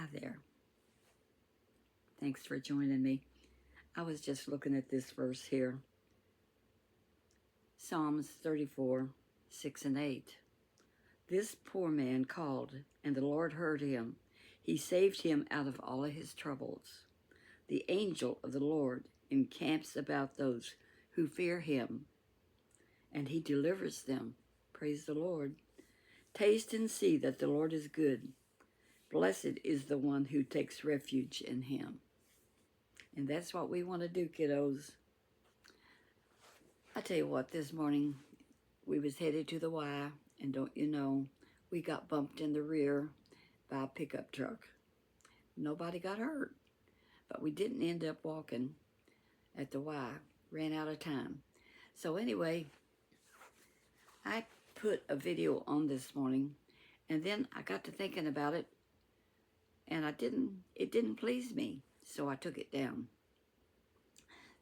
Hi there. Thanks for joining me. I was just looking at this verse here. Psalms 34, 6 and 8. This poor man called, and the Lord heard him. He saved him out of all of his troubles. The angel of the Lord encamps about those who fear him, and he delivers them. Praise the Lord. Taste and see that the Lord is good. Blessed is the one who takes refuge in him. And that's what we want to do, kiddos. I tell you what, this morning we was headed to the Y, and don't you know, we got bumped in the rear by a pickup truck. Nobody got hurt, but we didn't end up walking at the Y. Ran out of time. So anyway, I put a video on this morning, and then I got to thinking about it, and it didn't please me, so I took it down.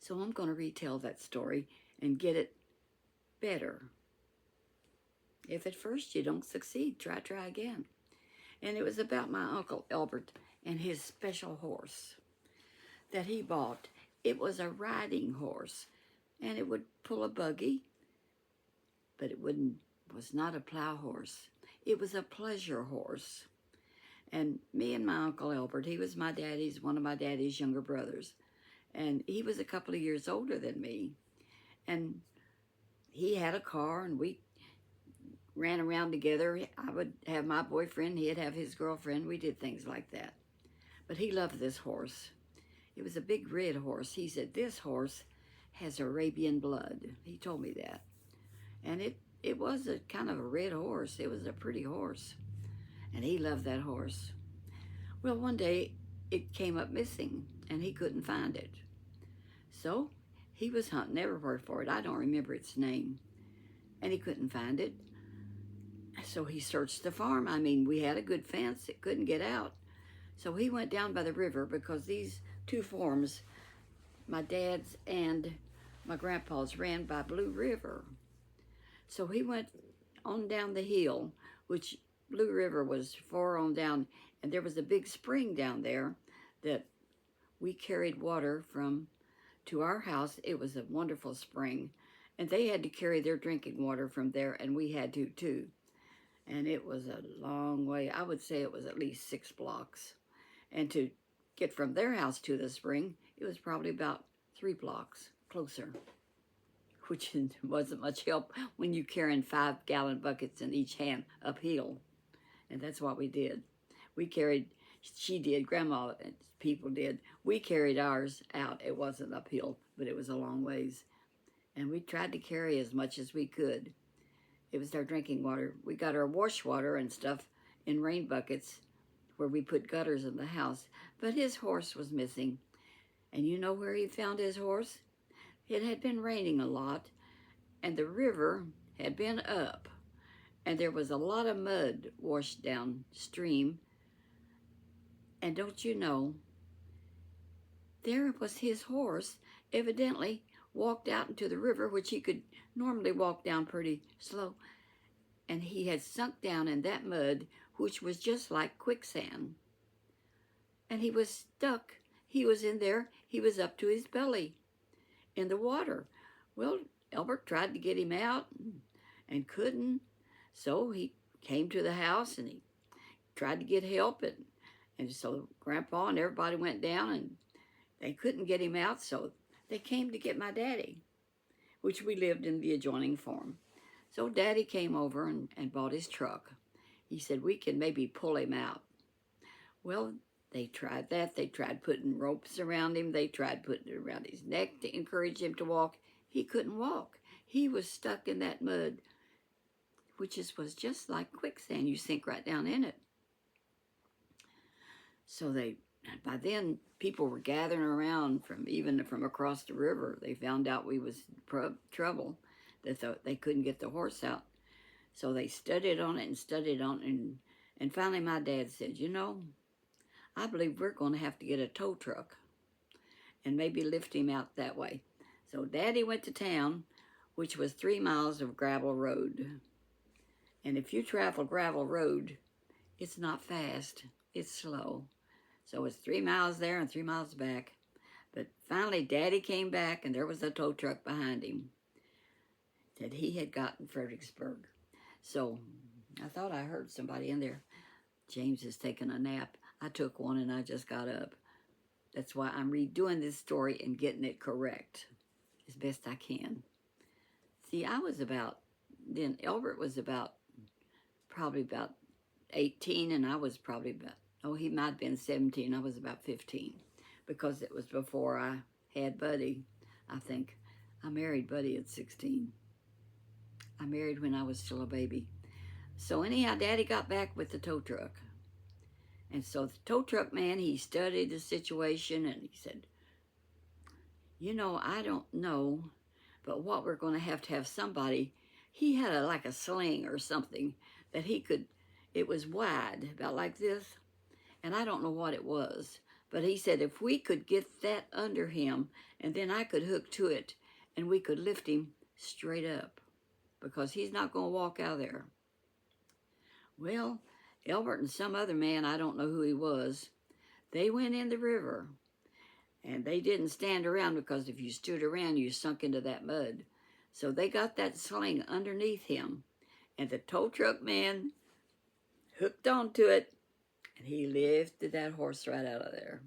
So I'm going to retell that story and get it better. If at first you don't succeed, try again. And it was about my Uncle Albert and his special horse that he bought. It was a riding horse, and it would pull a buggy, but it was not a plow horse. It was a pleasure horse. And me and my Uncle Albert, he was one of my daddy's younger brothers, and he was a couple of years older than me. And he had a car, and we ran around together. I would have my boyfriend, he'd have his girlfriend. We did things like that. But he loved this horse. It was a big red horse. He said, this horse has Arabian blood. He told me that. And it was a kind of a red horse. It was a pretty horse. And he loved that horse. Well, one day it came up missing, and he couldn't find it. So he was hunting everywhere for it. I don't remember its name. And he couldn't find it. So he searched the farm. I mean, we had a good fence. It couldn't get out. So he went down by the river, because these two farms, my dad's and my grandpa's, ran by Blue River. So he went on down the hill, which Blue River was far on down, and there was a big spring down there that we carried water from to our house. It was a wonderful spring, and they had to carry their drinking water from there, and we had to too. And it was a long way. I would say it was at least 6 blocks. And to get from their house to the spring, it was probably about 3 blocks closer, which wasn't much help when you're carrying 5-gallon buckets in each hand uphill. And that's what we did. She did, Grandma and people did. We carried ours out. It wasn't uphill, but it was a long ways. And we tried to carry as much as we could. It was our drinking water. We got our wash water and stuff in rain buckets where we put gutters in the house. But his horse was missing. And you know where he found his horse? It had been raining a lot, and the river had been up, and there was a lot of mud washed downstream. And don't you know, there was his horse, evidently walked out into the river, which he could normally walk down pretty slow, and he had sunk down in that mud, which was just like quicksand. And he was stuck. He was in there. He was up to his belly in the water. Well, Albert tried to get him out and couldn't. So he came to the house, and he tried to get help, and so Grandpa and everybody went down, and they couldn't get him out, so they came to get my daddy, which we lived in the adjoining farm. So Daddy came over and bought his truck. He said, we can maybe pull him out. Well, they tried that. They tried putting ropes around him. They tried putting it around his neck to encourage him to walk. He couldn't walk. He was stuck in that mud, which was just like quicksand. You sink right down in it. So by then, people were gathering around even from across the river. They found out we was trouble, that they couldn't get the horse out. So they studied on it, and finally my dad said, you know, I believe we're going to have to get a tow truck and maybe lift him out that way. So Daddy went to town, which was 3 miles of gravel road. And if you travel gravel road, it's not fast, it's slow. So it was 3 miles there and 3 miles back. But finally, Daddy came back, and there was a tow truck behind him that he had gotten Fredericksburg. So I thought I heard somebody in there. James is taking a nap. I took one, and I just got up. That's why I'm redoing this story and getting it correct as best I can. See, then Albert was probably about 18, and I was probably he might have been 17. I was about 15, because it was before I had Buddy, I think. I married Buddy at 16. I married when I was still a baby. So anyhow, Daddy got back with the tow truck. And so the tow truck man, he studied the situation, and he said, I don't know, but what we're going to have somebody. He had like a sling or something that it was wide, about like this, and I don't know what it was. But he said if we could get that under him, and then I could hook to it, and we could lift him straight up, because he's not going to walk out of there. Well, Albert and some other man, I don't know who he was, they went in the river. And they didn't stand around, because if you stood around, you sunk into that mud. So they got that sling underneath him. And the tow truck man hooked onto it, and he lifted that horse right out of there.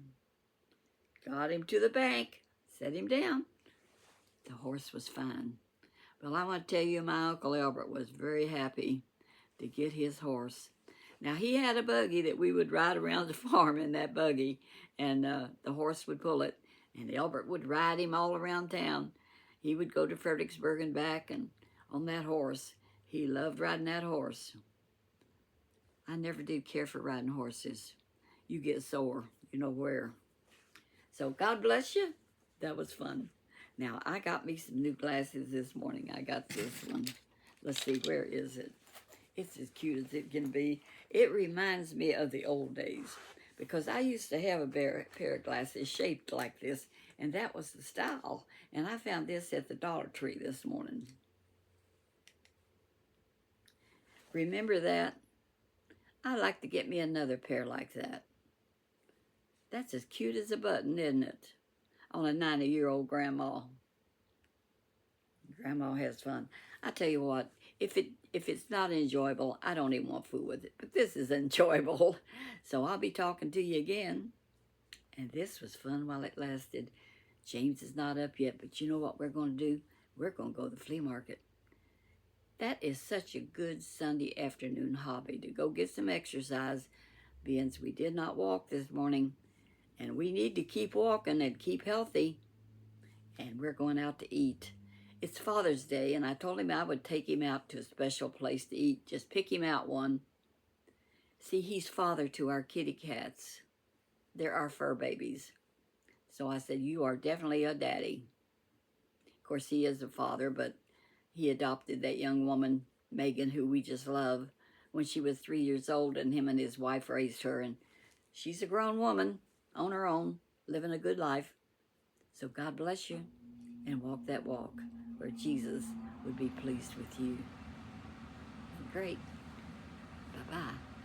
Got him to the bank, set him down. The horse was fine. Well, I want to tell you, my Uncle Albert was very happy to get his horse. Now, he had a buggy that we would ride around the farm in, that buggy, and the horse would pull it, and Albert would ride him all around town. He would go to Fredericksburg and back, and on that horse. He loved riding that horse. I never did care for riding horses. You get sore, you know where. So God bless you. That was fun. Now, I got me some new glasses this morning. I got this one. Let's see, where is it? It's as cute as it can be. It reminds me of the old days, because I used to have a pair of glasses shaped like this, and that was the style. And I found this at the Dollar Tree this morning. Remember that? I'd like to get me another pair like that. That's as cute as a button, isn't it? On a 90-year-old grandma. Grandma has fun. I tell you what, if it's not enjoyable, I don't even want food with it. But this is enjoyable. So I'll be talking to you again. And this was fun while it lasted. James is not up yet, but you know what we're going to do? We're going to go to the flea market. That is such a good Sunday afternoon hobby, to go get some exercise, being we did not walk this morning. And we need to keep walking and keep healthy. And we're going out to eat. It's Father's Day, and I told him I would take him out to a special place to eat. Just pick him out one. See, he's father to our kitty cats. They're our fur babies. So I said, you are definitely a daddy. Of course, he is a father, but he adopted that young woman, Megan, who we just love, when she was 3 years old, and him and his wife raised her. And she's a grown woman on her own, living a good life. So God bless you, and walk that walk where Jesus would be pleased with you. Great. Bye-bye.